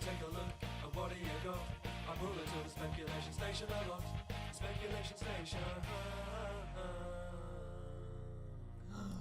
take a look at what do you got? I'm rolling to the speculation station a lot. Speculation station.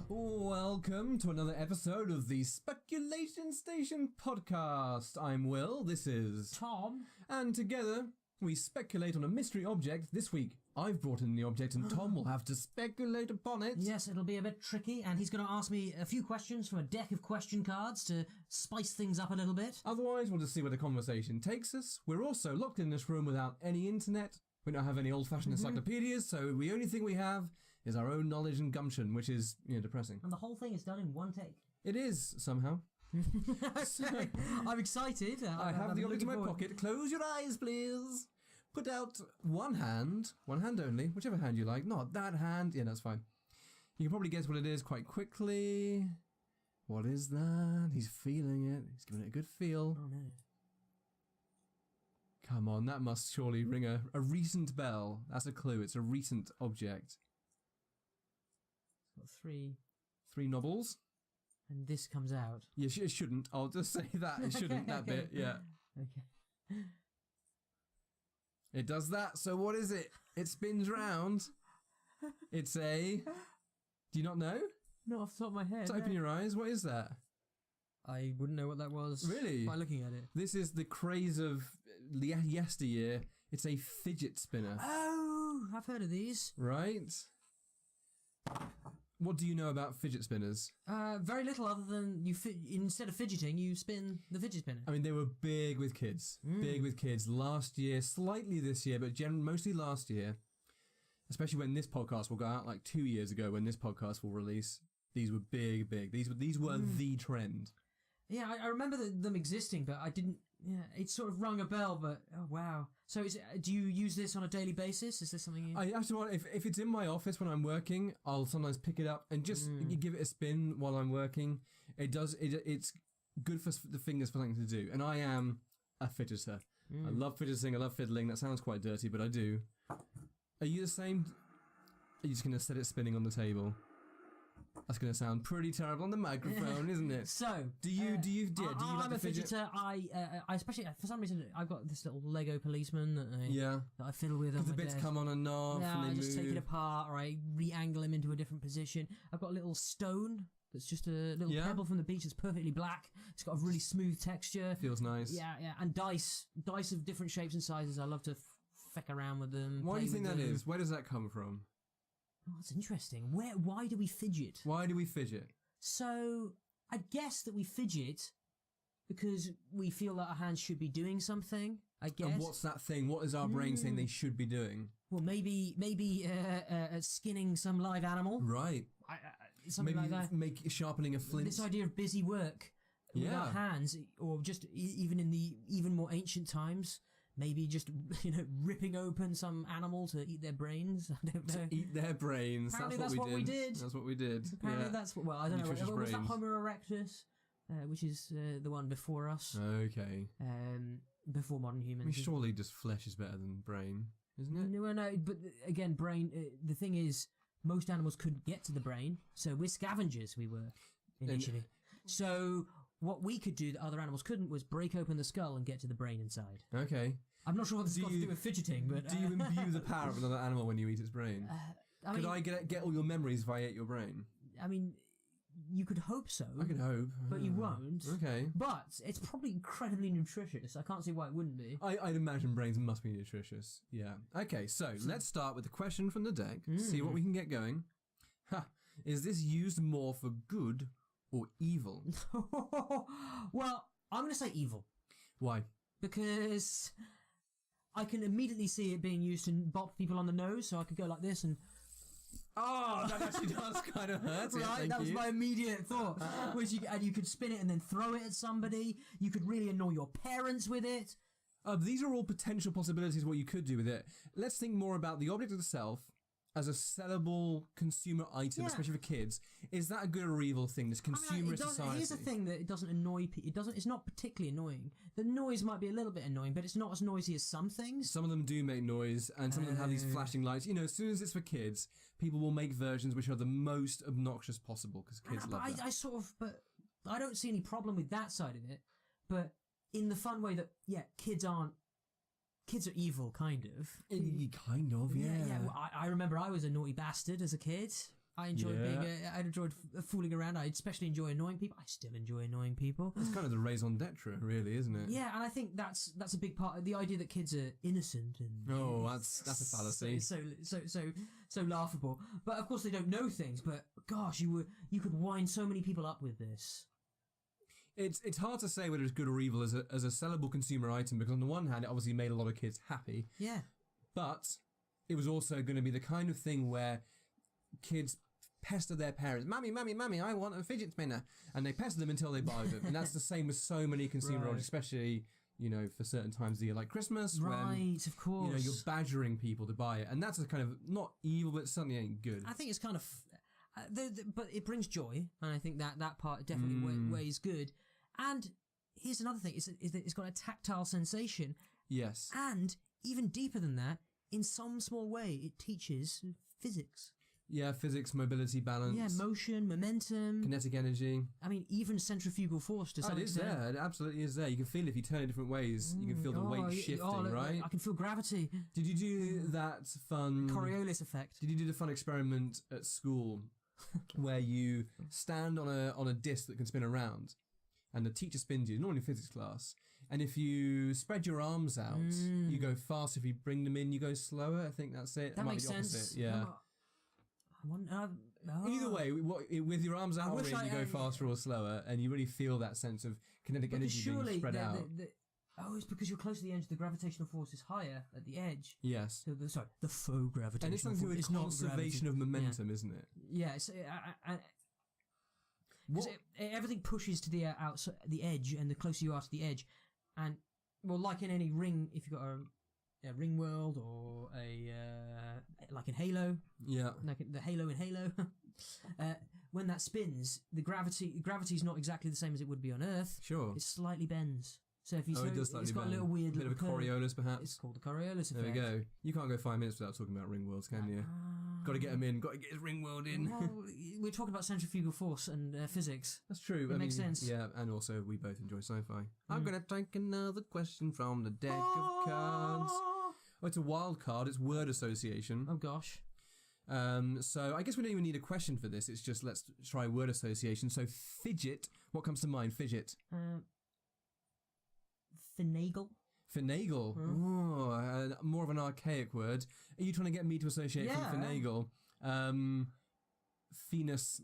Welcome to another episode of the Speculation Station podcast. I'm Will, this is Tom, and together we speculate on a mystery object. This week I've brought in the object and Tom will have to speculate upon it. Yes, it'll be a bit tricky, and he's going to ask me a few questions from a deck of question cards to spice things up a little bit. Otherwise, we'll just see where the conversation takes us. We're also locked in this room without any internet. We don't have any old-fashioned encyclopedias, so the only thing we have is our own knowledge and gumption, which is, depressing. And the whole thing is done in one take. It is, somehow. So, I'm excited. I have the object in my pocket. Close your eyes, please. Put out one hand only, whichever hand you like. Not that hand. Yeah, that's fine. You can probably guess what it is quite quickly. What is that? He's feeling it. He's giving it a good feel. Oh, no. Come on, that must surely ring a recent bell. That's a clue. It's a recent object. It's got three. Three knobbles. And this comes out. Yeah, it shouldn't. I'll just say that. It shouldn't, that bit. Yeah. Okay. It does that. So what is it? It spins round. It's a... Do you not know? Not off the top of my head. Open your eyes. What is that? I wouldn't know what that was. Really? By looking at it. This is the craze of yesteryear. It's a fidget spinner. Oh, I've heard of these. Right? What do you know about fidget spinners? Very little other than instead of fidgeting, you spin the fidget spinner. I mean, they were big with kids. Big with kids. Last year, slightly this year, but mostly last year. Especially when this podcast will go out, like 2 years ago when this podcast will release. These were big. These were the trend. Yeah, I remember them existing, but I didn't... Yeah, it sort of rung a bell, but... Oh, wow. So do you use this on a daily basis? Is this something you... I actually, if it's in my office when I'm working, I'll sometimes pick it up and just give it a spin while I'm working. It's good for the fingers for something to do. And I am a fidgeter. I love fidgeting, I love fiddling. That sounds quite dirty, but I do. Are you the same? Are you just going to set it spinning on the table? That's going to sound pretty terrible on the microphone, isn't it? So, do you like I'm the a fidgeter. I especially, for some reason, I've got this little Lego policeman that I fiddle with on my the bits desk. come on and off, Yeah, and they I just move. take it apart, or I re-angle him into a different position. I've got a little stone that's just a little pebble from the beach that's perfectly black. It's got a really smooth texture. Feels nice. Yeah, and dice of different shapes and sizes. I love to feck around with them. Why do you think that is? Where does that come from? Oh, that's interesting. Why do we fidget? Why do we fidget? So, I guess that we fidget because we feel that our hands should be doing something, I guess. And what's that thing? What is our brain saying they should be doing? Well, maybe skinning some live animal. Right. Something maybe like that. Sharpening a flint. This idea of busy work with our hands, or just even in the even more ancient times, maybe just, ripping open some animal to eat their brains. I don't know. To eat their brains. Apparently that's what we did. That's what we did. Apparently that's what... Well, I don't know. Nutritious Was that brains. Homo erectus? Which is the one before us. Okay. Before modern humans. I mean, surely just flesh is better than brain, isn't it? No, but again, brain... the thing is, most animals couldn't get to the brain, so we're scavengers, we were, initially. So... What we could do that other animals couldn't was break open the skull and get to the brain inside. Okay. I'm not sure what this has got to do with fidgeting, but... Do you imbue the power of another animal when you eat its brain? Could I get all your memories if I ate your brain? I mean, you could hope so. I could hope. But you won't. Okay. But it's probably incredibly nutritious. I can't see why it wouldn't be. I'd imagine brains must be nutritious. Yeah. Okay, so let's start with the question from the deck. See what we can get going. Is this used more for good or evil? Well, I'm going to say evil. Why? Because I can immediately see it being used to bop people on the nose, so I could go like this and... Oh, that actually does kind of hurt. Right, that was my immediate thought. You could spin it and then throw it at somebody. You could really annoy your parents with it. These are all potential possibilities of what you could do with it. Let's think more about the object itself as a sellable consumer item, especially for kids. Is that a good or evil thing, this consumerist society? Here's the thing that it doesn't annoy people. It's not particularly annoying. The noise might be a little bit annoying, but it's not as noisy as some things. Some of them do make noise, and some of them have these flashing lights. As soon as it's for kids, people will make versions which are the most obnoxious possible, because kids love that. But I don't see any problem with that side of it. But in the fun way that kids are evil, kind of. Kind of, yeah. Well, I remember I was a naughty bastard as a kid. I enjoyed I enjoyed fooling around. I especially enjoy annoying people. I still enjoy annoying people. It's kind of the raison d'etre, really, isn't it? Yeah, and I think that's a big part of the idea that kids are innocent and that's a fallacy. So laughable. But of course they don't know things. But gosh, you could wind so many people up with this. It's hard to say whether it's good or evil as a sellable consumer item, because on the one hand it obviously made a lot of kids happy. Yeah. But it was also going to be the kind of thing where kids pester their parents, mummy, I want a fidget spinner, and they pester them until they buy them. And that's the same with so many consumer Right. products, especially for certain times of the year, like Christmas, Right, of course. you're badgering people to buy it, and that's a kind of not evil, but it certainly ain't good. I think it's kind of, but it brings joy, and I think that part definitely weighs good. And here's another thing: it's got a tactile sensation, Yes. and even deeper than that, in some small way, it teaches physics. Yeah, physics, mobility, balance. Yeah, motion, momentum. Kinetic energy. I mean, even centrifugal force to some It is extent. there. It absolutely is there. You can feel it if you turn it different ways. You can feel the weight shifting, right? I can feel gravity. Did you do that fun... Coriolis effect. Did you do the fun experiment at school where you stand on a disc that can spin around and the teacher spins you, normally in physics class, and if you spread your arms out, you go fast. If you bring them in, you go slower. I think that's it. That might makes be the sense. opposite. Yeah. No. Either way, with your arms out already, you go faster or slower, and you really feel that sense of kinetic energy being spread out. It's because you're close to the edge. The gravitational force is higher at the edge. Yes. So the faux gravitational And it's something to do with conservation of momentum, isn't it? Yeah. Everything pushes to the outside, the edge, and the closer you are to the edge, and like in any ring, if you've got a ring world or like in Halo, like the Halo in Halo, when that spins, the gravity's not exactly the same as it would be on Earth. Sure, it slightly bends. So if you it's got a little weird bit of a Coriolis, perhaps. It's called the Coriolis effect. There we go. You can't go 5 minutes without talking about ring worlds, can you? Got to get them in. Got to get his ring world in. Well, we're talking about centrifugal force and physics. That's true. It makes sense. Yeah, and also we both enjoy sci-fi. I'm gonna take another question from the deck of cards. Oh, it's a wild card. It's word association. Oh gosh. So I guess we don't even need a question for this. It's just let's try word association. So fidget. What comes to mind? Fidget. Finagle. Finagle. Oh, more of an archaic word. Are you trying to get me to associate from finagle? Venus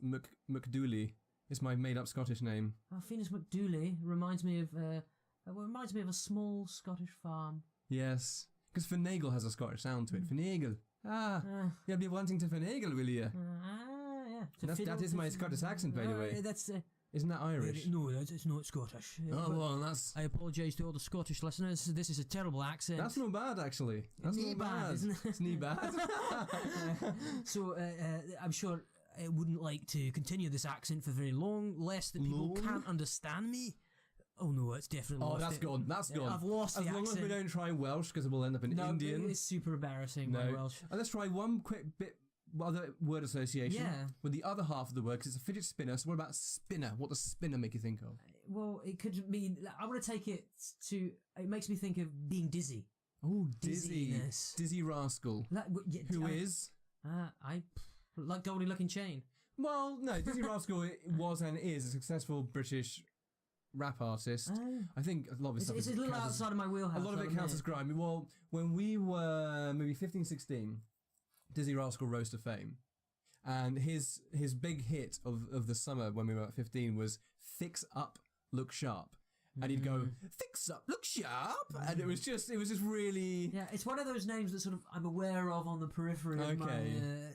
McDooley is my made-up Scottish name. Venus McDooley reminds me of a small Scottish farm. Yes, because finagle has a Scottish sound to it. Finagle. You'll be wanting to finagle, will you? Yeah. That is my Scottish accent, by the way. That's Isn't that Irish? No, it's not Scottish. Well, that's... I apologise to all the Scottish listeners. This is a terrible accent. That's not bad, actually. That's not bad, isn't it? It's not bad. So I'm sure I wouldn't like to continue this accent for very long, lest that people can't understand me. Oh no, it's definitely lost. That's gone. That's gone. I've lost the accent. As long as we don't try Welsh, because we'll end up in Indian. It's super embarrassing, my Welsh. And let's try one quick bit. Other word association with the other half of the word, because it's a fidget spinner. So what about spinner? What does spinner make you think of? Well, it could mean... I want to take it to... It makes me think of being dizzy. Oh, Dizziness. Dizzy Rascal. Who is? I like Goldie Looking Chain. Well, no, Dizzy Rascal was and is a successful British rap artist. I think a lot of his stuff it's a little outside of my wheelhouse. A lot of it counts as grime. Well, when we were maybe 15, 16... Dizzy Rascal rose to fame, and his big hit of the summer when we were at 15 was "Fix Up, Look Sharp," and he'd go "Fix up, look sharp," and it was just really it's one of those names that sort of I'm aware of on the periphery of my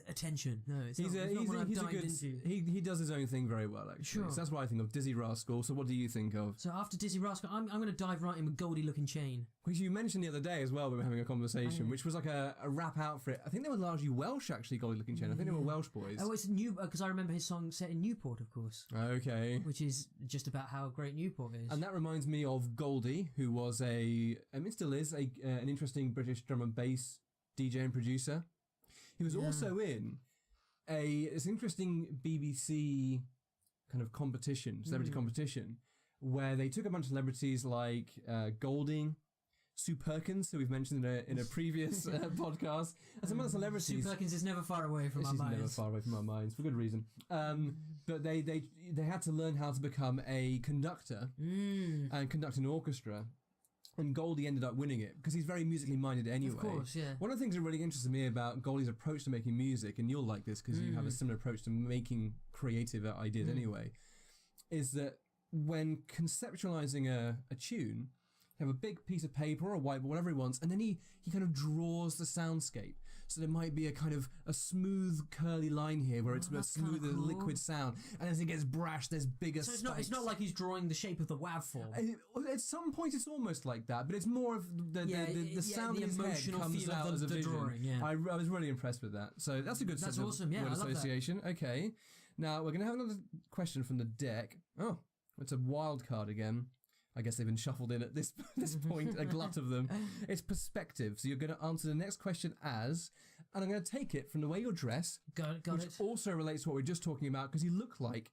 attention. No, it's not one I've dived into. He does his own thing very well, actually. Sure. So that's what I think of Dizzy Rascal. So what do you think of? So after Dizzy Rascal, I'm going to dive right in with Goldie Looking Chain. Which you mentioned the other day as well, we were having a conversation, which was like a rap outfit. I think they were largely Welsh, actually, Goldie Looking Chain. I think they were Welsh boys. Oh, it's new, because I remember his song set in Newport, of course. Okay. Which is just about how great Newport is. And that reminds me of Goldie, who was still is, an interesting British drum and bass DJ and producer. He was also in this interesting BBC kind of competition, celebrity competition, where they took a bunch of celebrities like Goldie, Sue Perkins, who we've mentioned in a previous podcast, and some other celebrities. Sue Perkins is never far away from our minds. She's never far away from our minds, for good reason. But they had to learn how to become a conductor and conduct an orchestra. And Goldie ended up winning it because he's very musically minded anyway. Of course, yeah. One of the things that really interested me about Goldie's approach to making music, and you'll like this because you have a similar approach to making creative ideas anyway, is that when conceptualizing a tune, you have a big piece of paper or a whiteboard, whatever he wants, and then he kind of draws the soundscape. So there might be a kind of a smooth curly line here where it's a smoother liquid sound, and as it gets brash, there's bigger spikes. So it's not like he's drawing the shape of the WAV form. At some point, it's almost like that, but it's more of the sound the in his head comes out as a vision. Drawing, yeah. I was really impressed with that. So that's a good sense awesome. Yeah, word I love association. That. Okay, now we're going to have another question from the deck. Oh, it's a wild card again. I guess they've been shuffled in at this point, a glut of them. It's perspective. So you're going to answer the next question as, and I'm going to take it from the way you're dressed, which also relates to what we were just talking about, because you look like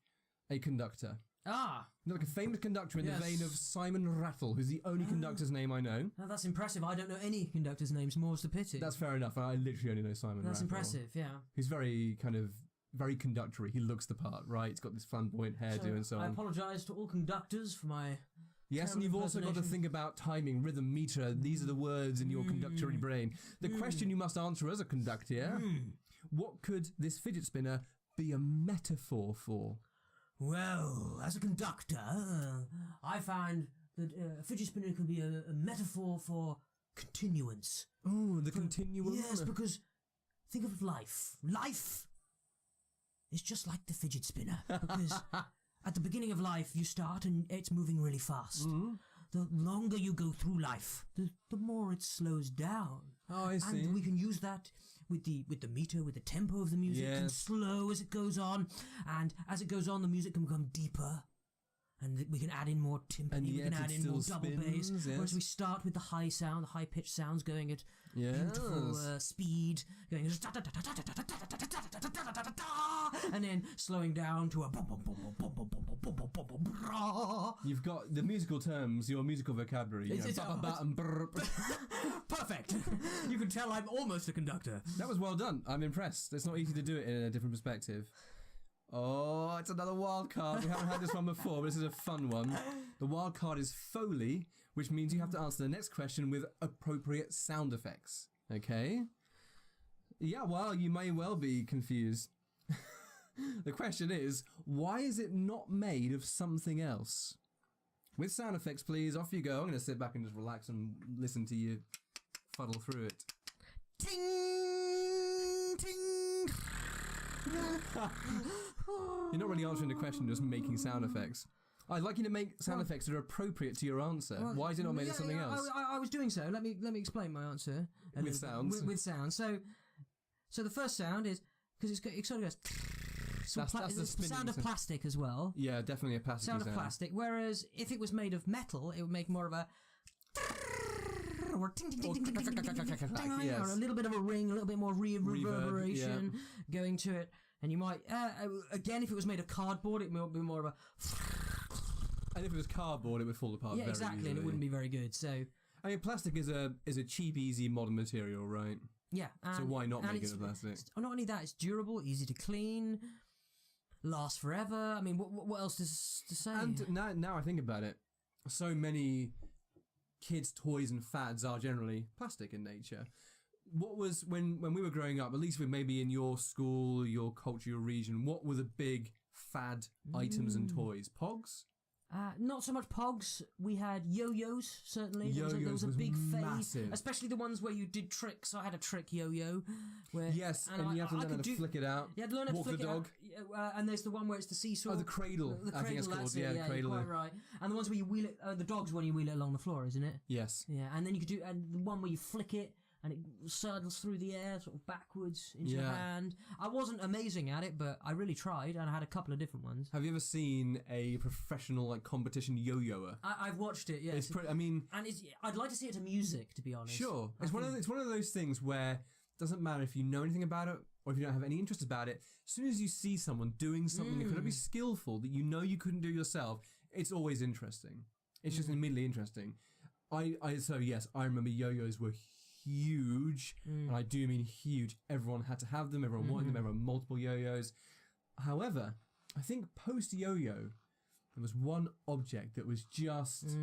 a conductor. Ah. You look like a famous conductor in the vein of Simon Rattle, who's the only conductor's name I know. Oh, that's impressive. I don't know any conductors' names, more's the pity. That's fair enough. I literally only know Simon Rattle. That's impressive, yeah. He's very conductory. He looks the part, right? He's got this flamboyant hairdo and so on. I apologise to all conductors for my... Yes, and you've also got to think about timing, rhythm, meter. These are the words in your conductory brain. The question you must answer as a conductor, what could this fidget spinner be a metaphor for? Well, as a conductor, I find that a fidget spinner could be a metaphor for continuance. Oh, the continuum? Yes, because think of life. Life is just like the fidget spinner. Because... at the beginning of life, you start and it's moving really fast. The longer you go through life, the more it slows down. Oh, I see. And we can use that with the meter, with the tempo of the music. It can slow as it goes on. And as it goes on, the music can become deeper. And we can add in more timpani, we can add in more double bass. Whereas we start with the high sound, the high-pitched sounds going at beautiful speed, going and then slowing down to a You've got the musical terms, your musical vocabulary. Perfect. You can tell I'm almost a conductor. That was well done. I'm impressed. It's not easy to do it in a different perspective. Oh, it's another wild card. We haven't had this one before, but this is a fun one. The wild card is Foley, which means you have to answer the next question with appropriate sound effects. Okay? Yeah, well, you may well be confused. The question is, why is it not made of something else? With sound effects, please, off you go. I'm going to sit back and just relax and listen to you fuddle through it. Ting! Ting! You're not really answering the question, just making sound effects. I'd like you to make sound effects that are appropriate to your answer. Why is it not made of something else? I was doing so. Let me explain my answer. With sounds. With sounds. So the first sound is, because it sort of goes... That's the sound of plastic as well. Yeah, definitely a plastic sound. Sound of plastic. Whereas if it was made of metal, it would make more of a... or a little bit of a ring, a little bit more reverberation going to it. And you might, again, if it was made of cardboard, it might be more of a... And if it was cardboard, it would fall apart very exactly, easily. And it wouldn't be very good, so... I mean, plastic is a cheap, easy modern material, right? Yeah. So why not make it of plastic? Not only that, it's durable, easy to clean, lasts forever. I mean, what else is to say? And now I think about it, so many kids' toys and fads are generally plastic in nature. What was, when we were growing up, at least with maybe in your school, your culture, your region, what were the big fad items and toys? Pogs? Not so much Pogs. We had yo-yos, certainly. Yo-yos there was a big massive. phase, especially the ones where you did tricks. I had a trick yo-yo. Yes, and you have to learn how to flick it out. You had to learn how to flick the dog. And there's the one where it's the seesaw. Oh, the cradle. The I think it's called. Yeah, the cradle. You're quite right. And the ones where you wheel it, the dog's when you wheel it along the floor, isn't it? Yes. Yeah, and then you could do, and the one where you flick it, and it circles through the air, sort of backwards into your hand. I wasn't amazing at it, but I really tried, and I had a couple of different ones. Have you ever seen a professional competition yo-yoer? I've watched it. Yes. I'd like to see it to music, to be honest. Sure, it's one of those things where it doesn't matter if you know anything about it or if you don't have any interest about it. As soon as you see someone doing something incredibly skillful that you know you couldn't do yourself, it's always interesting. It's just immediately interesting. So yes, I remember yo-yos were huge, and I do mean huge. Everyone had to have them. Everyone wanted them. Everyone had multiple yo-yos. However, I think post yo-yo, there was one object that was just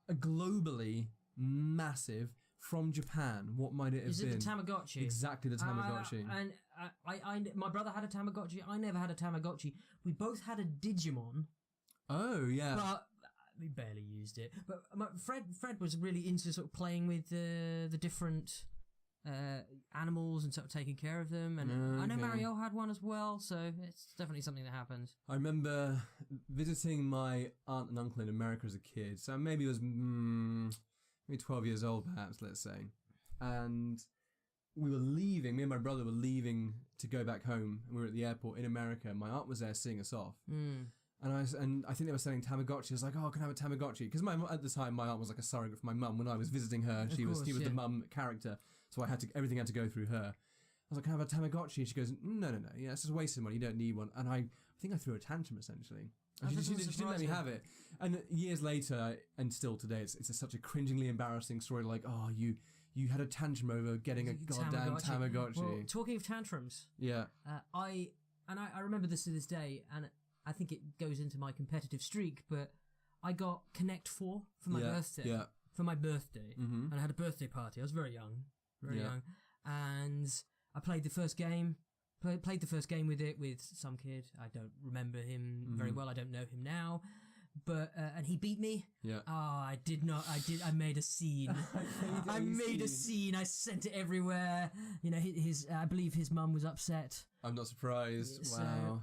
a globally massive from Japan. What might it have been? Is it the Tamagotchi? Exactly, the Tamagotchi. And my brother had a Tamagotchi. I never had a Tamagotchi. We both had a Digimon. Oh yeah. But we barely used it. But Fred was really into sort of playing with the different animals and sort of taking care of them. And I know Mario had one as well, so it's definitely something that happens. I remember visiting my aunt and uncle in America as a kid. So maybe it was maybe 12 years old, perhaps, let's say. And we were leaving, me and my brother were leaving to go back home. And we were at the airport in America. And my aunt was there seeing us off. And I think they were selling Tamagotchi. I was like, oh, can I have a Tamagotchi? Because at the time, my aunt was like a surrogate for my mum. When I was visiting her, she was the mum character. So everything had to go through her. I was like, can I have a Tamagotchi? She goes, no. Yeah, it's just wasting money. You don't need one. And I think I threw a tantrum, essentially. She didn't let me have it. And years later, and still today, it's such a cringingly embarrassing story. Like, oh, you had a tantrum over getting a goddamn Tamagotchi. Well, talking of tantrums, I remember this to this day, and I think it goes into my competitive streak. But I got Connect 4 for my birthday. Yeah. For my birthday, and I had a birthday party. I was very young, and I played the first game. Played the first game with it with some kid. I don't remember him very well. I don't know him now. But and he beat me. Yeah. Oh, I did not. I made a scene. I made a scene. I sent it everywhere. You know, I believe his mum was upset. I'm not surprised. So, wow.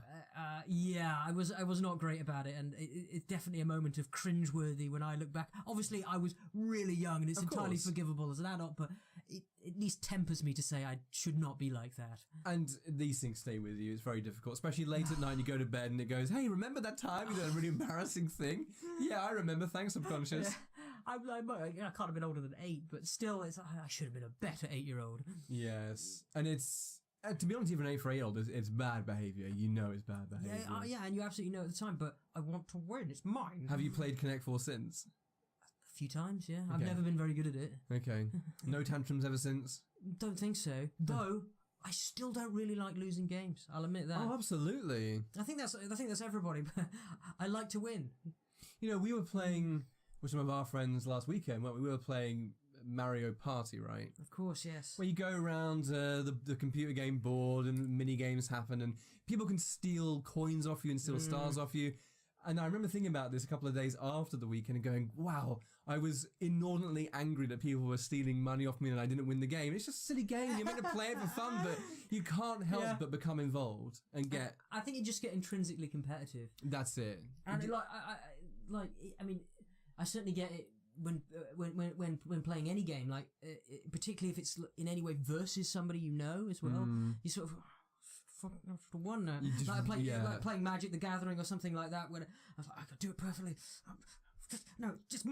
Yeah, I was not great about it, and it's definitely a moment of cringeworthy when I look back. Obviously, I was really young, and it's entirely forgivable as an adult, but it at least tempers me to say I should not be like that. And these things stay with you. It's very difficult, especially late at night. You go to bed, and it goes, "Hey, remember that time you did a really embarrassing thing?" Yeah, I remember. Thanks, subconscious. I can't have been older than 8, but still, I should have been a better 8-year-old. Yes, and it's. To be honest, even an 8-year-old, it's bad behaviour. You know it's bad behaviour. Yeah, and you absolutely know at the time, but I want to win. It's mine. Have you played Connect 4 since? A few times, yeah. Okay. I've never been very good at it. Okay. No tantrums ever since? Don't think so. Though, I still don't really like losing games. I'll admit that. Oh, absolutely. I think that's everybody, but I like to win. You know, we were playing with some of our friends last weekend, weren't we? We were playing Mario Party, right? Of course, yes. Where you go around the computer game board and mini games happen and people can steal coins off you and steal stars off you. And I remember thinking about this a couple of days after the weekend and going, wow, I was inordinately angry that people were stealing money off me and I didn't win the game. It's just a silly game. You're meant to play it for fun, but you can't help but become involved and get... I think you just get intrinsically competitive. That's it. And I mean, I certainly get it when playing any game, like particularly if it's in any way versus somebody you know as well. You sort of wonder, like playing Magic the Gathering or something like that, when I was like, I could do it perfectly. It's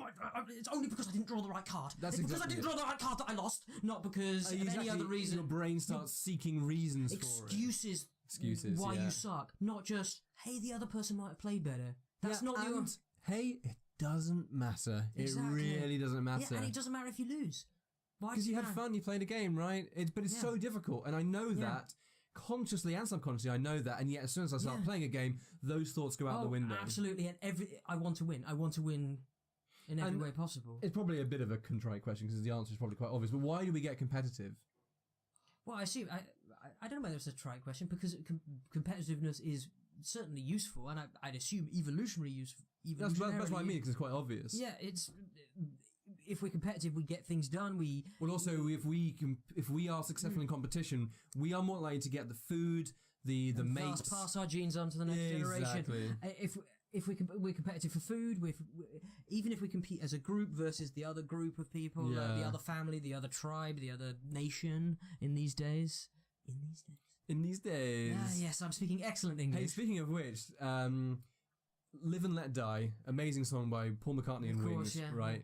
only because I didn't draw the right card. It's because I didn't draw the right card that I lost, not because of any other reason. Your brain starts seeking reasons for it. Excuses why you suck, not just, hey, the other person might have played better. That's not your... Hey, it doesn't matter. Exactly. It really doesn't matter. Yeah, and it doesn't matter if you lose. Because you had fun, you played a game, right? But it's so difficult, and I know that. Consciously and subconsciously, I know that, and yet as soon as I start playing a game, those thoughts go out the window. Absolutely, and I want to win. I want to win in every way possible. It's probably a bit of a contrite question because the answer is probably quite obvious. But why do we get competitive? Well, I don't know whether it's a trite question because competitiveness is certainly useful, and I'd assume evolutionary use. That's what I mean because it's quite obvious. Yeah, it's. If we're competitive, we get things done. Also, if we are successful in competition, we are more likely to get the food, the mates, pass our genes on to the next generation. If we're competitive for food, even if we compete as a group versus the other group of people, the other family, the other tribe, the other nation. In these days. Yes, I'm speaking excellent English. Hey, speaking of which, "Live and Let Die," amazing song by Paul McCartney and Wings, right?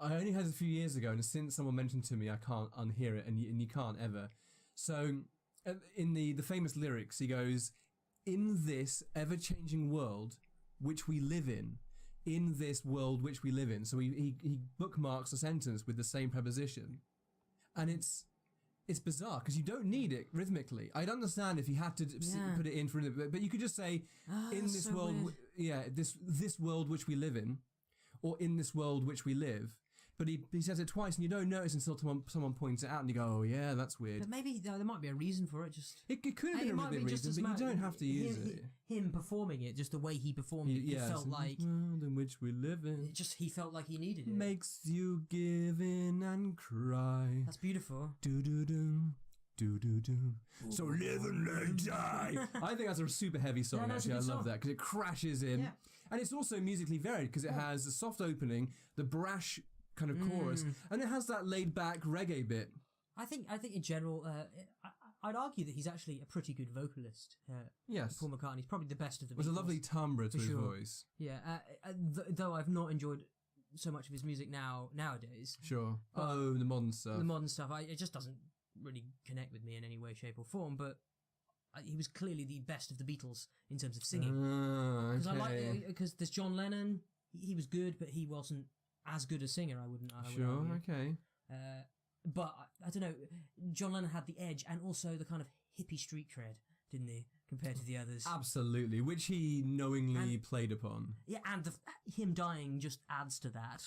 I only heard it a few years ago, and since someone mentioned to me, I can't unhear it, and you can't ever. So, in the famous lyrics, he goes, "In this ever-changing world which we live in, in this world which we live in. So he bookmarks a sentence with the same preposition, and it's bizarre because you don't need it rhythmically. I'd understand if you had to put it in for but you could just say in this so world, this world which we live in, or in this world which we live. But he says it twice, and you don't notice until someone points it out, and you go, "Oh yeah, that's weird." But maybe there might be a reason for it. Just it could have been a rhythmic reason, but you don't have to use it. Him performing it, just the way he performed it, he felt like the world in which we live in. He felt like he needed it. Makes you give in and cry. That's beautiful. Do do do. Do do do. So live and let die. I think that's a super heavy song. Yeah, actually, I love that because it crashes in, and it's also musically varied because it has a soft opening, the brash kind of chorus, and it has that laid back reggae bit. I think in general, I'd argue that he's actually a pretty good vocalist. Yes, Paul McCartney's probably the best of the Beatles. There's a lovely timbre to his voice. Yeah, though I've not enjoyed so much of his music nowadays. Sure. The modern stuff. The modern stuff, it just doesn't really connect with me in any way, shape, or form. But he was clearly the best of the Beatles in terms of singing. Because there's John Lennon. He was good, but he wasn't as good a singer. I would argue. Okay. But I don't know. John Lennon had the edge and also the kind of hippie street cred, didn't he, compared to the others? Absolutely, which he knowingly played upon. Yeah, and him dying just adds to that.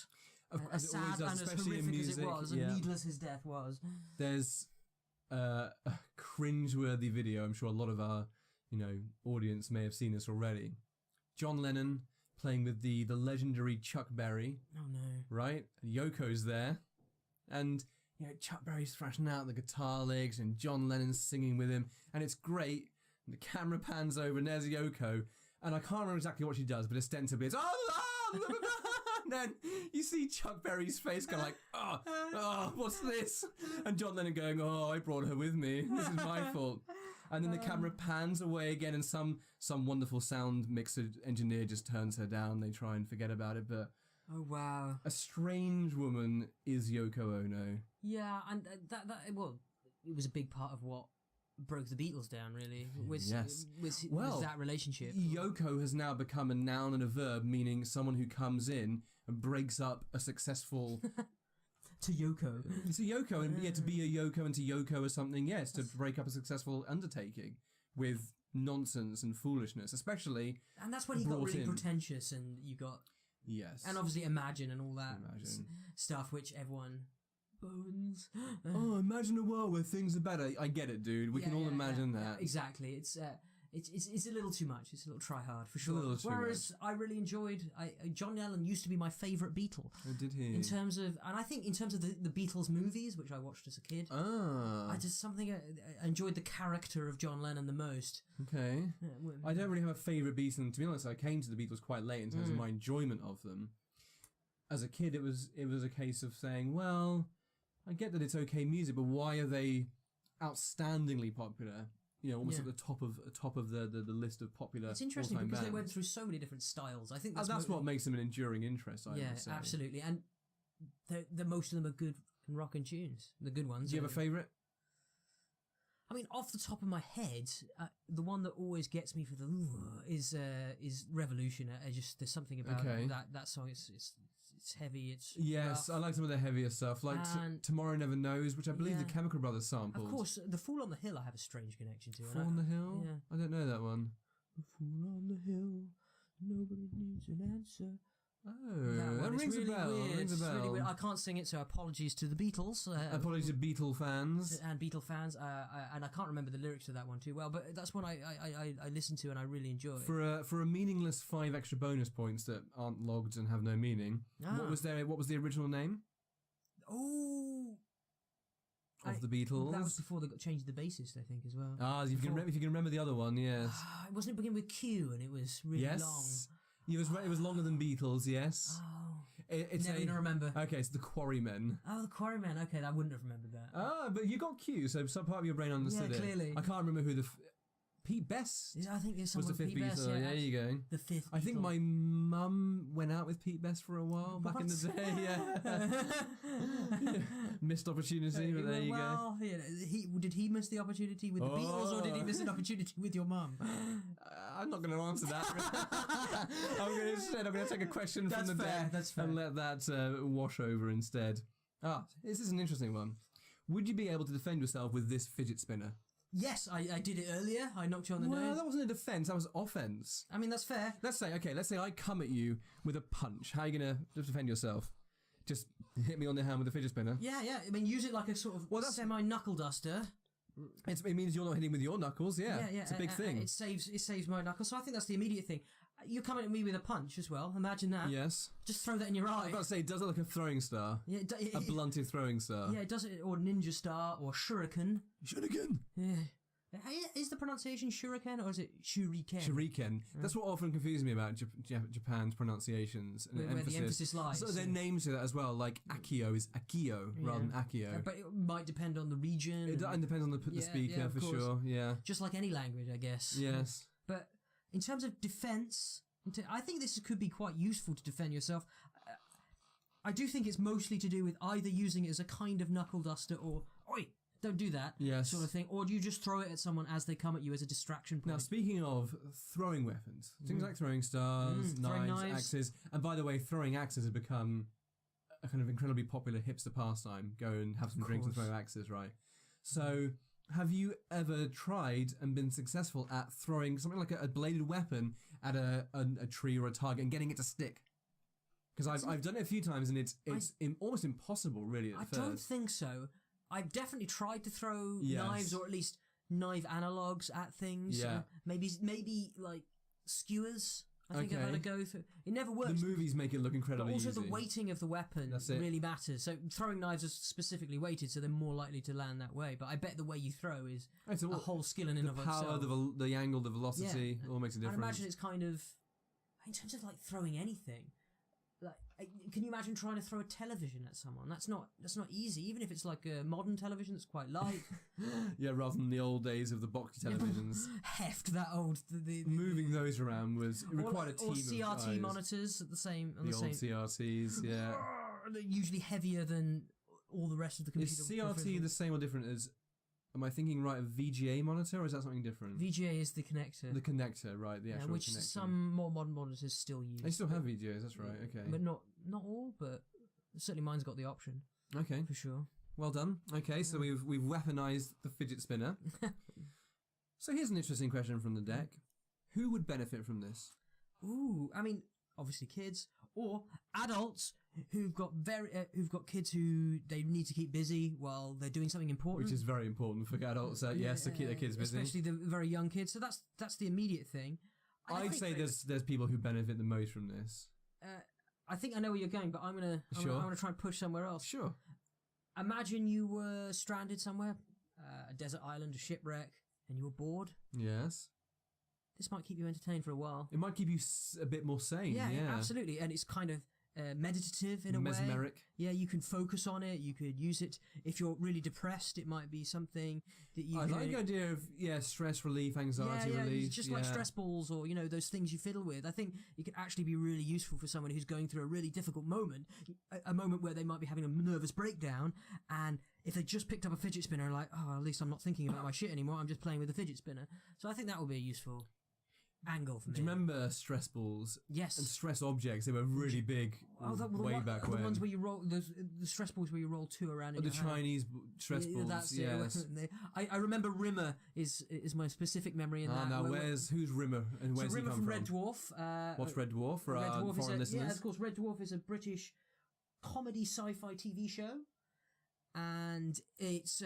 As it always does, especially in music. As it was, and needless his death was. There's a cringeworthy video. I'm sure a lot of our, audience may have seen this already. John Lennon playing with the legendary Chuck Berry. Oh no! Right, Yoko's there, and Chuck Berry's thrashing out the guitar licks, and John Lennon's singing with him, and it's great. And the camera pans over, and there's Yoko, and I can't remember exactly what she does, but ostensibly it's and then you see Chuck Berry's face go like, oh, what's this? And John Lennon going, oh, I brought her with me. This is my fault. And then the camera pans away again, and some wonderful sound mixer engineer just turns her down. They try and forget about it, but oh wow, a strange woman is Yoko-Ono. Yeah, and it was a big part of what broke the Beatles down, really. Was that relationship. Yoko has now become a noun and a verb, meaning someone who comes in and breaks up a successful. To Yoko. To Yoko, and to be a Yoko and to Yoko or something, yes, to break up a successful undertaking with nonsense and foolishness, especially. And that's when he got really pretentious, and you got. Yes. And obviously Imagine and all that stuff, which everyone. Bones. Oh, imagine a world where things are better. I get it, dude. We can all imagine that. Yeah, exactly. It's a little too much. It's a little try hard for sure. Whereas I really enjoyed. John Lennon used to be my favourite Beatle. Oh, did he? In terms of the Beatles movies, which I watched as a kid. I enjoyed the character of John Lennon the most. Okay. I don't really have a favourite Beatle. To be honest, I came to the Beatles quite late in terms of my enjoyment of them. As a kid, it was a case of saying, well, I get that it's okay music, but why are they outstandingly popular? Almost at the top of the list of popular. It's interesting because bands. they went through so many different styles. I think that's what makes them an enduring interest. I would say. Absolutely, and the most of them are good rock and tunes. The good ones. Do you have a favourite? I mean, off the top of my head, the one that always gets me for the is Revolution. There's something about that song. It's heavy. It's rough. I like some of the heavier stuff, like Tomorrow Never Knows, which I believe the Chemical Brothers sampled. Of course, The Fool on the Hill I have a strange connection to. Fool on the Hill? Yeah. I don't know that one. The Fool on the Hill, nobody needs an answer. Oh, that rings really a bell. Weird. Rings a bell. Really weird. I can't sing it, so apologies to the Beatles. Apologies to Beatle fans. And Beatle fans. And I can't remember the lyrics to that one too well, but that's one I listen to and I really enjoy. For a meaningless 5 extra bonus points that aren't logged and have no meaning. What was the original name? Oh. Of the Beatles. That was before they changed the bassist, I think, as well. If you can remember the other one, yes. Wasn't it begin with Q and it was really long? It was longer than Beatles, yes. Oh. It's never gonna remember. Okay, it's the Quarrymen. Oh, the Quarrymen. Okay, I wouldn't have remembered that. But you got Q, so some part of your brain understood it. Clearly. I can't remember who Pete Best. I think it's was the fifth Pete Beatle. Best, There you go. The fifth. I think my mum went out with Pete Best for a while back in the day. Yeah. Missed opportunity, but there you go. Did he miss the opportunity with the Beatles, or did he miss an opportunity with your mum? I I'm not going to answer that. I'm going to take a question from the deck and let that wash over instead. This is an interesting one. Would you be able to defend yourself with this fidget spinner? Yes, I did it earlier. I knocked you on the nose. Well, that wasn't a defence. That was offence. I mean, that's fair. Let's say I come at you with a punch. How are you going to defend yourself? Just hit me on the hand with a fidget spinner? Yeah. I mean, use it like a sort of semi-knuckle duster. It means you're not hitting with your knuckles. Yeah. It's a big thing. It saves my knuckles. So I think that's the immediate thing. You're coming at me with a punch as well. Imagine that. Yes. Just throw that in your eye. I was about to say, does it look like a throwing star? Yeah, a blunted throwing star. Yeah, it does. Or ninja star or shuriken. Shuriken. Yeah. Is the pronunciation shuriken or is it shuriken? Shuriken. That's what often confuses me about Japan's pronunciations and where the emphasis lies. So their names do that as well. Like Akio is Akio rather than Akio. But it might depend on the region. It depends on the speaker for sure. Yeah. Just like any language, I guess. Yes. But in terms of defense, I think this could be quite useful to defend yourself. I do think it's mostly to do with either using it as a kind of knuckle duster or oi. Don't do that, sort of thing. Or do you just throw it at someone as they come at you as a distraction point? Now, speaking of throwing weapons, things like throwing stars, knives, axes, and by the way, throwing axes has become a kind of incredibly popular hipster pastime. Go and have some drinks and throw axes, right? So, have you ever tried and been successful at throwing something like a bladed weapon at a tree or a target and getting it to stick? Because I've done it a few times and it's almost impossible, really, at first. I don't think so. I've definitely tried to throw knives or at least knife analogues at things. Yeah. Maybe like skewers. I think I've had to go through. It never works. The movies make it look incredibly easy. But also easy. the weighting of the weapon really matters. So throwing knives are specifically weighted, so they're more likely to land that way. But I bet the way you throw is a whole skill in and of itself. The power, the angle, the velocity, all makes a difference. I imagine it's kind of, in terms of like throwing anything, like, can you imagine trying to throw a television at someone? That's not easy, even if it's like a modern television that's quite light. Yeah, rather than the old days of the boxy televisions. Heft that old. Moving those around required a team of CRT guys. monitors at the same. The old CRTs, yeah. They're usually heavier than all the rest of the computer. Is CRT the same or different as? Am I thinking right of VGA monitor or is that something different? VGA is the connector. The connector, right? The actual which connector. Some more modern monitors still use. They still have VGAs. That's right. Okay, but not all. But certainly mine's got the option. Okay, for sure. Well done. Okay, so we've weaponized the fidget spinner. So here's an interesting question from the deck: who would benefit from this? Ooh, I mean, obviously kids or adults who've got kids who they need to keep busy while they're doing something important, which is very important for adults. Yes, to keep their kids busy, especially the very young kids. So that's the immediate thing. I'd say there's people who benefit the most from this. I think I know where you're going, but I'm gonna try and push somewhere else. Sure. Imagine you were stranded somewhere, a desert island, a shipwreck, and you were bored. Yes. This might keep you entertained for a while. It might keep you a bit more sane. Yeah, absolutely, and it's kind of meditative in a way. Mesmeric. Yeah, you can focus on it. You could use it if you're really depressed. It might be something that you. I like the idea of stress relief, anxiety relief. Just like stress balls or those things you fiddle with. I think it could actually be really useful for someone who's going through a really difficult moment, a moment where they might be having a nervous breakdown, and if they just picked up a fidget spinner and like, at least I'm not thinking about my shit anymore. I'm just playing with a fidget spinner. So I think that would be a useful angle for me. Do you remember stress balls? Yes. And stress objects? They were really big way back when. The ones where you roll, the stress balls where you roll two around in your hand. Chinese stress balls. That's yes. it. I remember Rimmer is my specific memory in that. Now who's Rimmer and where's he Rimmer come from from? Red Dwarf. What's Red Dwarf for our foreign listeners? Yeah, of course, Red Dwarf is a British comedy sci-fi TV show. And it's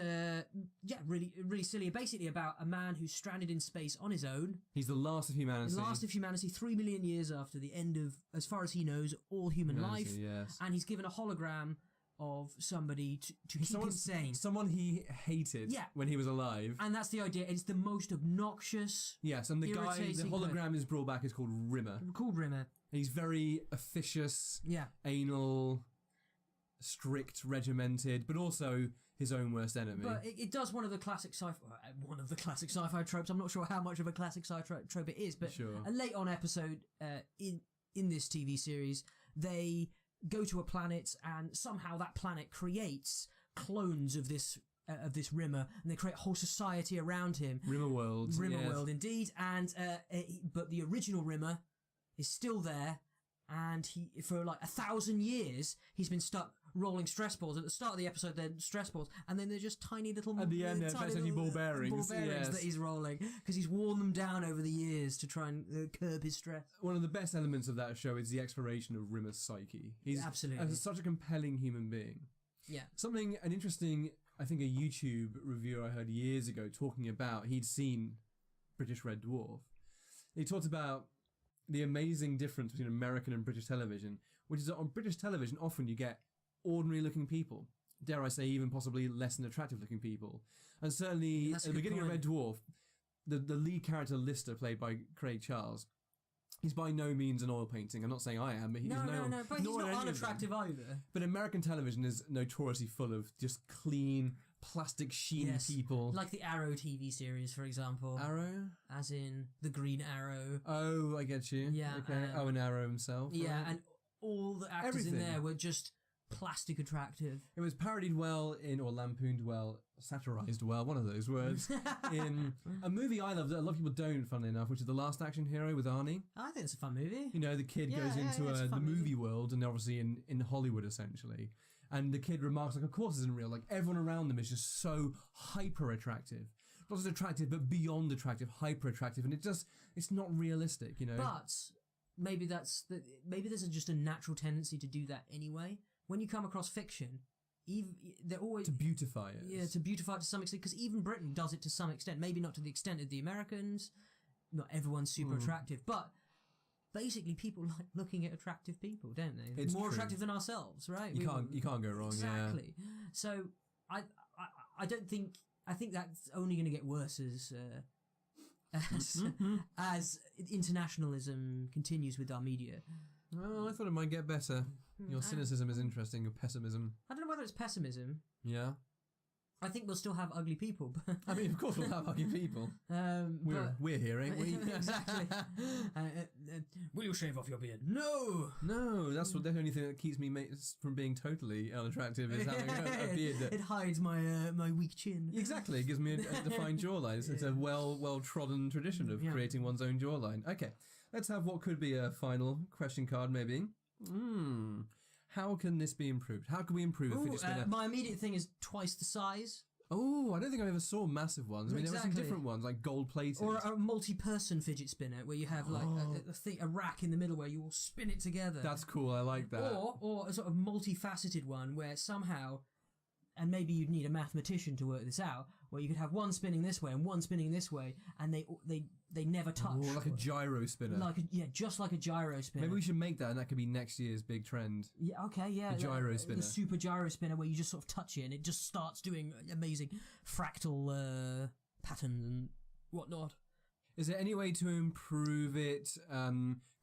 really really silly. Basically about a man who's stranded in space on his own. He's the last of humanity. 3 million years after the end of, as far as he knows, all human life. Yes. And he's given a hologram of somebody to keep him sane. Someone he hated when he was alive. And that's the idea. It's the most obnoxious. Yes, and the hologram is brought back is called Rimmer. He's very officious, anal, strict, regimented, but also his own worst enemy. But it does one of the classic sci-fi tropes. I'm not sure how much of a classic sci-fi trope it is, but a late on episode in this TV series, they go to a planet and somehow that planet creates clones of this of this Rimmer, and they create a whole society around him. Rimmer World. Rimmer World, indeed. And but the original Rimmer is still there, and he for like 1,000 years he's been stuck rolling stress balls. At the start of the episode, they're stress balls, and then they're just tiny little. At the end, they're only ball bearings. That he's rolling because he's worn them down over the years to try and curb his stress. One of the best elements of that show is the exploration of Rimmer's psyche. He's absolutely such a compelling human being. Yeah. An interesting, I think, a YouTube reviewer I heard years ago talking about, he'd seen British Red Dwarf. He talked about the amazing difference between American and British television, which is that on British television, often you get ordinary looking people. Dare I say, even possibly less than attractive looking people. And certainly, at the beginning of Red Dwarf, the lead character Lister, played by Craig Charles, he's by no means an oil painting. I'm not saying I am, but he's no, but he's not unattractive either. But American television is notoriously full of just clean, plastic sheen people. Like the Arrow TV series, for example. Arrow? As in the Green Arrow. Oh, I get you. Yeah. Okay. Owen Arrow himself. Yeah, right? and all the actors in there were just plastic attractive. It was parodied well or lampooned well, satirized well, one of those words, in a movie I love that a lot of people don't, funnily enough, which is The Last Action Hero with Arnie. I think it's a fun movie. You know, the kid goes into the movie world, and obviously in Hollywood, essentially. And the kid remarks, like, of course it isn't real. Like, everyone around them is just so hyper attractive. Not just attractive, but beyond attractive, hyper attractive. And it's not realistic, you know. But maybe maybe there's just a natural tendency to do that anyway. When you come across fiction, they're always... To beautify it. Yeah, to beautify it to some extent, because even Britain does it to some extent. Maybe not to the extent of the Americans. Not everyone's super attractive, but basically people like looking at attractive people, don't they? It's more true. attractive than ourselves, right? You can't go wrong, exactly. Yeah. So I don't think... I think that's only going to get worse as internationalism continues with our media. Well, I thought it might get better. Your cynicism is interesting, your pessimism. I don't know whether it's pessimism. Yeah. I think we'll still have ugly people. I mean, of course we'll have ugly people. We're here, ain't we? Exactly. Will you shave off your beard? No! No, that's the only thing that keeps me from being totally unattractive is having a beard. It hides my weak chin. Exactly, it gives me a defined jawline. It's a well-trodden tradition of creating one's own jawline. Okay, let's have what could be a final question card, maybe. How can this be improved? How can we improve a fidget spinner? My immediate thing is twice the size. Oh, I don't think I ever saw massive ones. I mean, there were some different ones, like gold-plated. Or a multi-person fidget spinner, where you have like a rack in the middle where you all spin it together. That's cool, I like that. Or a sort of multifaceted one where somehow, and maybe you'd need a mathematician to work this out, where you could have one spinning this way and one spinning this way, and they never touch. Oh, like a gyro spinner. Just like a gyro spinner. Maybe we should make that, and that could be next year's big trend. Yeah, okay, yeah. The gyro spinner. The super gyro spinner, where you just sort of touch it, and it just starts doing amazing fractal patterns and whatnot. Is there any way to improve it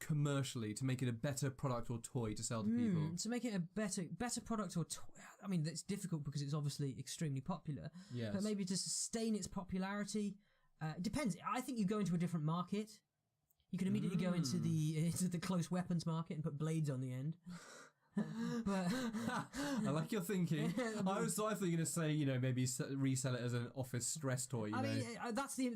commercially, to make it a better product or toy to sell to people? To make it a better product or toy. I mean, that's difficult because it's obviously extremely popular. Yes. But maybe to sustain its popularity, it depends. I think you go into a different market. You can immediately go into the close weapons market and put blades on the end. But I like your thinking. I thought you were going to say, maybe resell it as an office stress toy. I mean,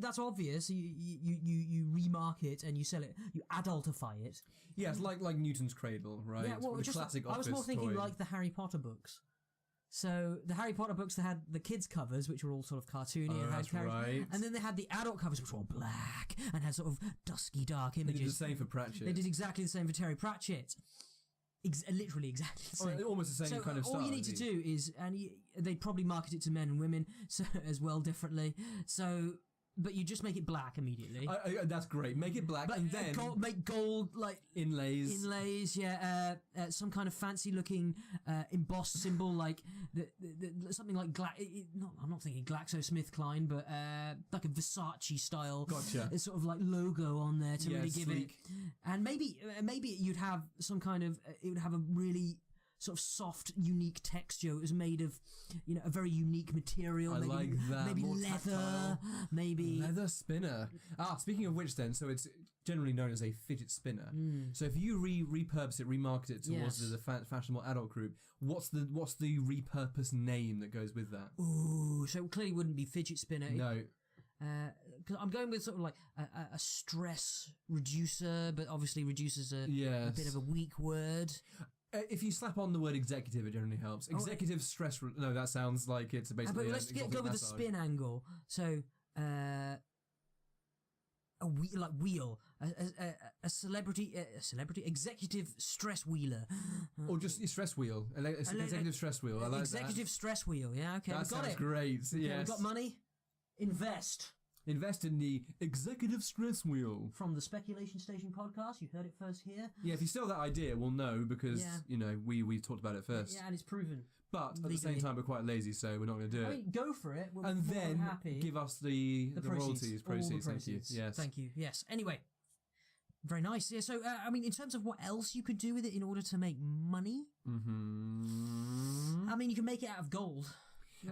that's obvious. You remarket and you sell it. You adultify it. Yes, like Newton's Cradle, right? Yeah, well, the classic office I was more thinking toy. like the Harry Potter books. So the Harry Potter books, they had the kids' covers, which were all sort of cartoony and had characters, right. and then they had the adult covers, which were all black and had sort of dusky, dark images. They did the same for Pratchett. They did exactly the same for Terry Pratchett. Literally exactly the same. Almost the same kind of style. All you need to do is, and they'd probably market it to men and women as well differently. So, but you just make it black immediately. That's great. Make it black, and then make gold like inlays. Yeah. Some kind of fancy looking embossed symbol, like something like I'm not thinking GlaxoSmithKline, but like a Versace style. Gotcha. It's sort of like logo on there to really give sleek. it. And maybe you'd have some kind of it would have a really sort of soft, unique texture. It was made of, a very unique material. Maybe, like that. Maybe more leather. Tactile. Maybe leather spinner. Speaking of which, then, so it's generally known as a fidget spinner. So if you repurpose it, remarket it towards the fashionable adult group, what's the repurposed name that goes with that? Ooh, so it clearly wouldn't be fidget spinner. No. Because I'm going with sort of like a stress reducer, but obviously reducer's a bit of a weak word. If you slap on the word executive, it generally helps. Executive stress... No, that sounds like it's basically... but let's go with the spin angle. So, a wheel. A celebrity executive stress wheeler. Or just your stress wheel. Executive stress wheel. I like executive stress wheel, yeah, okay. That got sounds it. great, Okay, yes. we've got money. Invest. Invest in the executive stress wheel. From the Speculation Station podcast, you heard it first here. Yeah, if you steal that idea, we'll know because, we talked about it first. Yeah, and it's proven. But at the same time, we're quite lazy, so we're not going to do it. I mean, go for it. We're and then happy. give us the royalties. Proceeds. Thank you. Yes. Thank you. Yes. Anyway, very nice. Yeah. So, I mean, in terms of what else you could do with it in order to make money, I mean, you can make it out of gold.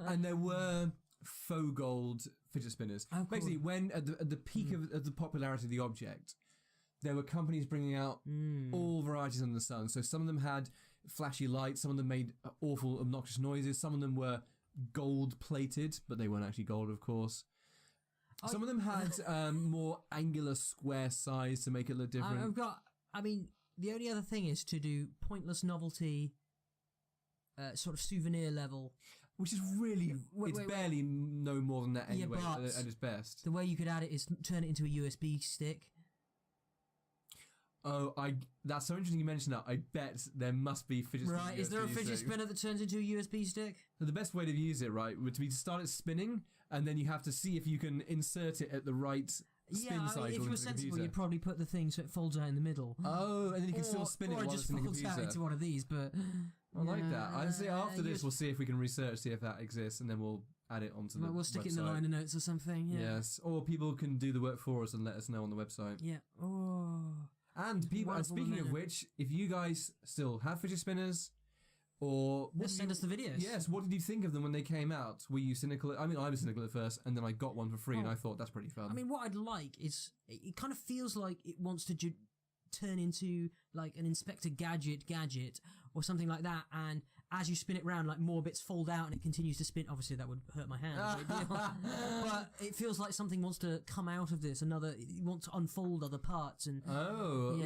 And there were faux gold fidget spinners. Oh, cool. Basically, when at the peak of the popularity of the object, there were companies bringing out all varieties under the sun. So some of them had flashy lights, some of them made awful, obnoxious noises, some of them were gold-plated, but they weren't actually gold, of course. Some of them had more angular square size to make it look different. The only other thing is to do pointless novelty, sort of souvenir level. Which is really, barely no more than that anyway, at its best. The way you could add it is turn it into a USB stick. Oh, that's so interesting you mentioned that. I bet there must be fidget spinner. Right, is there a fidget spinner that turns into a USB stick? So the best way to use it, right, would be to start it spinning, and then you have to see if you can insert it at the spin cycle. If you were sensible, you'd probably put the thing so it folds out in the middle. Oh, and then you can still spin it while it's in the computer. Or it just folds out into one of these, but... I like that. I'd say after this, we'll see if we can see if that exists, and then we'll add it onto the website. We'll stick it in the liner notes or something, yeah. Yes, or people can do the work for us and let us know on the website. Yeah. Oh. And speaking of which, if you guys still have fidget spinners, or... Send us the videos. Yes, what did you think of them when they came out? Were you cynical? I mean, I was cynical at first, and then I got one for free, and I thought, that's pretty fun. I mean, what I'd like is... It kind of feels like it wants to turn into, like, an Inspector Gadget or something like that, and as you spin it round, like, more bits fold out and it continues to spin. Obviously, that would hurt my hands. But it feels like something wants to come out of this. You want to unfold other parts. And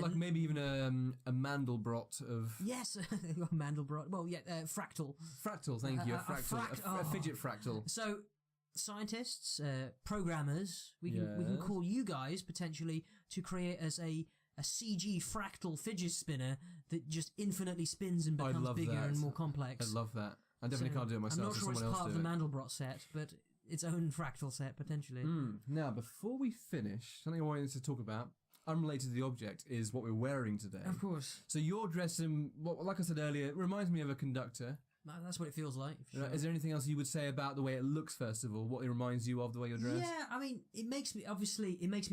like maybe even a Mandelbrot of... Yes, Mandelbrot. Well, yeah, fractal. Fractal, thank you. A fidget fractal. So, scientists, programmers, we can call you guys, potentially, to create as a CG fractal fidget spinner that just infinitely spins and becomes bigger and more complex. I love that. I definitely can't do it myself. I'm not sure it's part of the Mandelbrot set, but its own fractal set, potentially. Now, before we finish, something I wanted to talk about, unrelated to the object, is what we're wearing today. Of course. So you're dressed in, like I said earlier, it reminds me of a conductor. That's what it feels like. Sure. Is there anything else you would say about the way it looks, first of all? What it reminds you of, the way you're dressed? Yeah, I mean, it makes me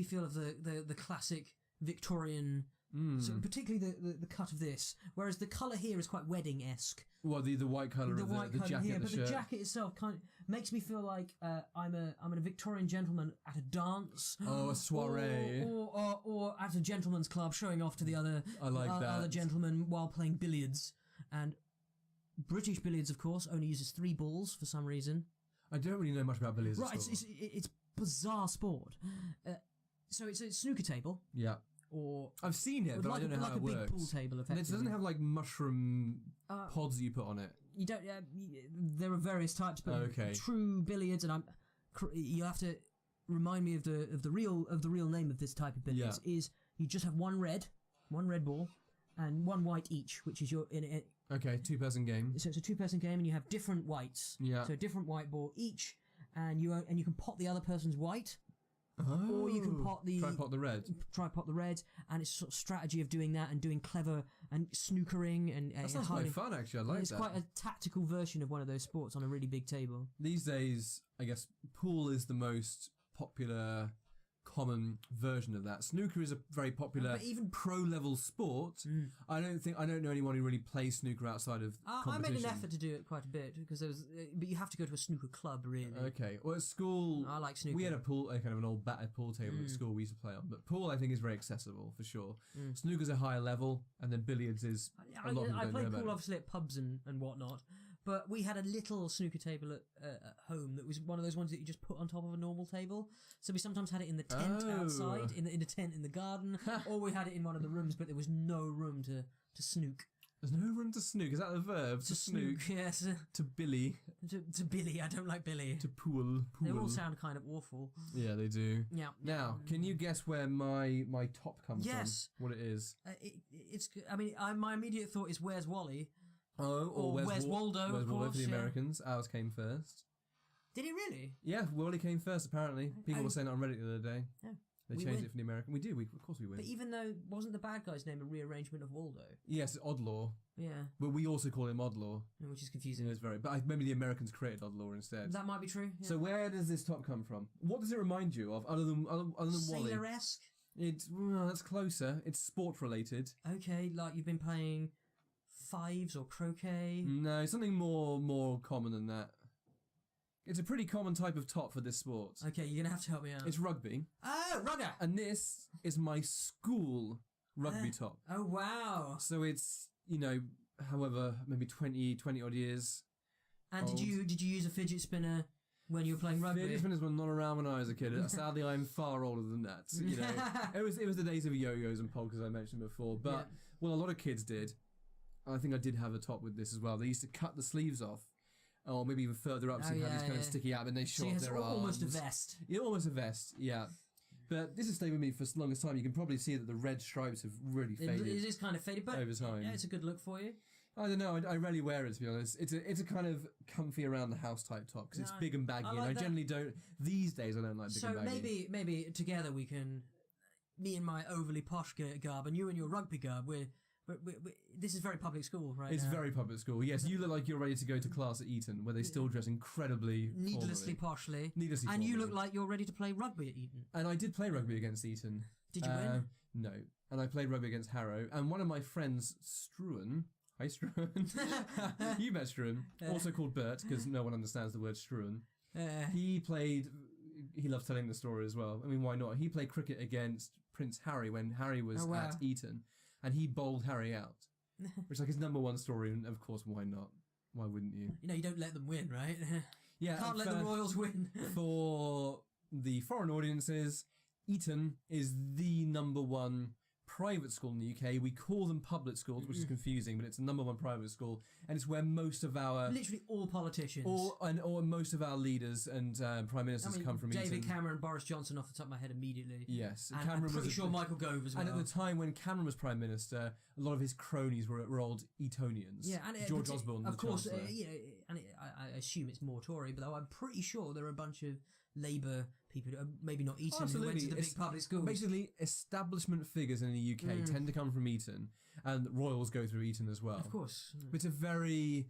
feel of the classic Victorian, so particularly the cut of this, whereas the colour here is quite wedding-esque. Well, the white colour of the jacket, here, the but shirt. the jacket itself kind of makes me feel like I'm a Victorian gentleman at a dance. Oh, a soiree. Or at a gentleman's club showing off to the other other gentlemen while playing billiards. And British billiards, of course, only uses 3 balls for some reason. I don't really know much about billiards. Right, it's bizarre sport. So it's a snooker table. Yeah. Or I've seen it, but I don't know how it works. Like a big pool table, effectively. And it doesn't have like mushroom pods that you put on it. You don't. There are various types, but true billiards, and you have to remind me of the real name of this type of billiards. Is you just have one red ball and one white each, which is your in it. Okay, 2-person game. So it's a 2-person game, and you have different whites. Yeah. So a different white ball each, and you can pot the other person's white. Or you can try pot the red. Try pot the red, and it's a sort of strategy of doing that and doing clever and snookering and that sounds quite fun, actually. I like that. It's quite a tactical version of one of those sports on a really big table. These days, I guess pool is the most popular common version of that. Snooker is a very popular, But even- pro-level sport. I don't know anyone who really plays snooker outside of I competition. made an effort to do it quite a bit because there was, but you have to go to a snooker club, really. Okay. Well, at school, I like snooker. we had a kind of an old battered pool table at school we used to play on. But pool, I think, is very accessible for sure. Snooker's a higher level, and then billiards is a lot of people I don't know played about pool it. obviously at pubs and whatnot, but we had a little snooker table at home that was one of those ones that you just put on top of a normal table. So we sometimes had it in the tent Oh. outside, in a tent in the garden, or we had it in one of the rooms, but there was no room to snook. There's no room to snook. Is that the verb? To snook. Yes. To billy. To Billy. I don't like Billy. To pool. They all sound kind of awful. Yeah, they do. Yeah. Now, can you guess where my top comes Yes. from? What it is? It's. I mean, my immediate thought is where's Wally? Oh, or Where's Waldo, Where's of Waldo course, for the yeah. Americans? Ours came first. Did he really? Yeah, Wally came first, apparently. People were saying it on Reddit the other day. Yeah. They We changed win. it for the American. We do, of course we win. But even though wasn't the bad guy's name a rearrangement of Waldo? Yes, Oddlaw. Yeah, But we also call him Oddlaw. which is confusing. It's very. But maybe the Americans created Oddlaw instead. That might be true. Yeah. So where does this top come from? What does it remind you of, other than Wally? Sailor-esque. That's closer. It's sport related. Okay, like you've been playing fives or croquet. No, something more common than that. It's a pretty common type of top for this sport. Okay, you're gonna have to help me out. It's rugby. Oh, rugger! And this is my school rugby top. Oh wow! So it's, however, maybe 20 odd years. And old. did you use a fidget spinner when you were playing rugby? Fidget spinners were not around when I was a kid. Sadly, I'm far older than that. It was the days of yo-yos and polkas I mentioned before. But well, a lot of kids did. I think I did have a top with this as well. They used to cut the sleeves off. Or maybe even further up, so you have these kind of sticky out, and they show off it's their arms. almost a vest. Yeah, almost a vest, yeah. But this has stayed with me for the longest time. You can probably see that the red stripes have really faded. It is kind of faded, but over time. yeah, it's a good look for you. I don't know. I rarely wear it, to be honest. It's a kind of comfy around the house type top because it's big and baggy, I and like I that. generally don't. These days, I don't like big and baggy. So maybe together we can, me and my overly posh garb, and you and your rugby garb. We this is very public school, right? It's now. very public school. Yes, you look like you're ready to go to class at Eton, where they still dress incredibly needlessly formally. poshly. Needlessly and you formally. look like you're ready to play rugby at Eton. And I did play rugby against Eton. Did you win? No. And I played rugby against Harrow. And one of my friends, Struan. Hi, Struan. You met Struan. Also called Bert, because no one understands the word Struan. He loves telling the story as well. I mean, why not? He played cricket against Prince Harry when Harry was at Eton. And he bowled Harry out. Which is like his number one story. And of course, why not? Why wouldn't you? You don't let them win, right? Yeah. Can't let the Royals win. For the foreign audiences, Eton is the number one private school in the UK. We call them public schools, which is confusing, but it's the number one private school, and it's where most of our literally all politicians or most of our leaders and prime ministers come from. David Eton. Cameron, Boris Johnson, off the top of my head, immediately. Yes, and Cameron I'm pretty was sure Michael Gove as well. And at the time when Cameron was prime minister, a lot of his cronies were old Etonians. Yeah, and George Osborne, of the course, Chancellor. I assume it's more Tory, but I'm pretty sure there are a bunch of Labour people, maybe not Eton, who went to the big public schools. Basically, establishment figures in the UK tend to come from Eton, and royals go through Eton as well. Of course. It's a very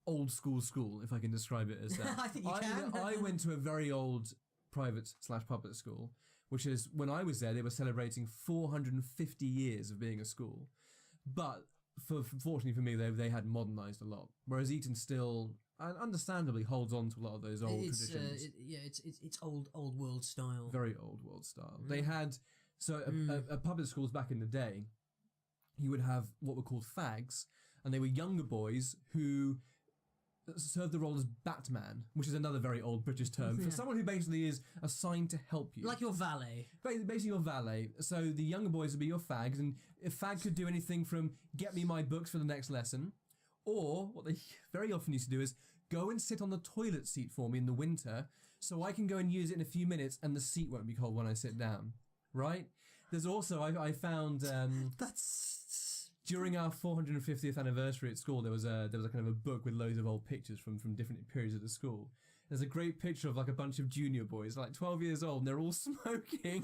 old school, if I can describe it as that. I think you can. I went to a very old private/public school, which is, when I was there, they were celebrating 450 years of being a school. But fortunately for me, they had modernised a lot, whereas Eton still, and understandably, holds on to a lot of those old traditions. It's old world style. Very old world style. They had at public schools back in the day, you would have what were called fags, and they were younger boys who served the role as Batman, which is another very old British term for someone who basically is assigned to help you, like your valet. Basically your valet. So the younger boys would be your fags, and a fag could do anything from get me my books for the next lesson, or what they very often used to do is go and sit on the toilet seat for me in the winter so I can go and use it in a few minutes and the seat won't be cold when I sit down. Right? There's also, I found... That's... During our 450th anniversary at school, there was a kind of a book with loads of old pictures from different periods of the school. There's a great picture of like a bunch of junior boys, like 12 years old, and they're all smoking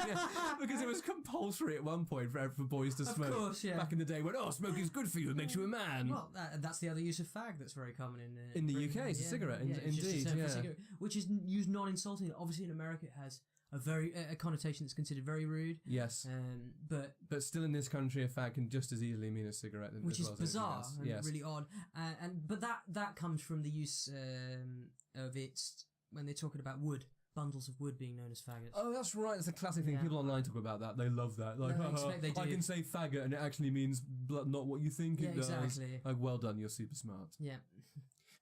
because it was compulsory at one point for boys to smoke. Of course, yeah. Back in the day when, smoking's good for you, it makes you a man. Well, that's the other use of fag that's very common in the Britain. UK. It's a cigarette, it's just a indeed, term for yeah. cigarette, which is used non-insultingly. Obviously, in America, it has a connotation that's considered very rude. Yes. But Still in this country, a fag can just as easily mean a cigarette. Which as is well as bizarre anything else. and Yes. really odd. But that comes from the use of it when they're talking about wood. Bundles of wood being known as faggots. Oh, that's right. It's a classic thing. Yeah. People online talk about that. They love that. Like, No, I expect they I do. can say faggot and it actually means not what you think it does. Exactly. Like, well done. You're super smart. Yeah.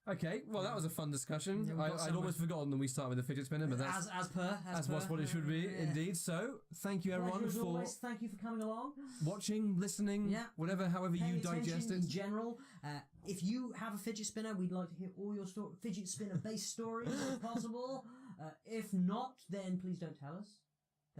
Okay, well, that was a fun discussion. Yeah, we've got I'd almost forgotten that we start with the fidget spinner, but that's as what it should be, indeed. So, thank you everyone Pleasure as for always. Thank you for coming along. watching, listening, however Paying you digest attention it. in general. If you have a fidget spinner, we'd like to hear all your fidget spinner based stories if possible. If not, then please don't tell us.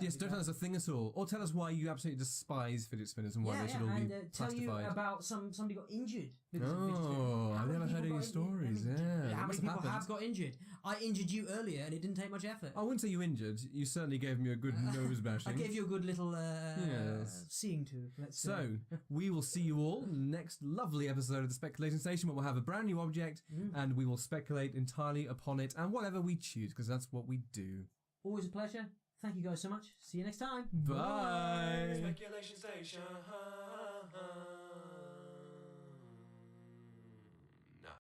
Yes, don't tell us a thing at all. Or tell us why you absolutely despise fidget spinners and why they should all be tell you plastified. about somebody got injured because of fidget spinner. Oh, How I've many never heard people any got stories. How many must people have happened. got injured? I injured you earlier and it didn't take much effort. I wouldn't say you injured. You certainly gave me a good nose bashing. I gave you a good little Yes. seeing to, let's say. So, we will see you all next lovely episode of the Speculation Station where we'll have a brand new object and we will speculate entirely upon it and whatever we choose because that's what we do. Always a pleasure. Thank you guys so much. See you next time. Bye. Speculation Station.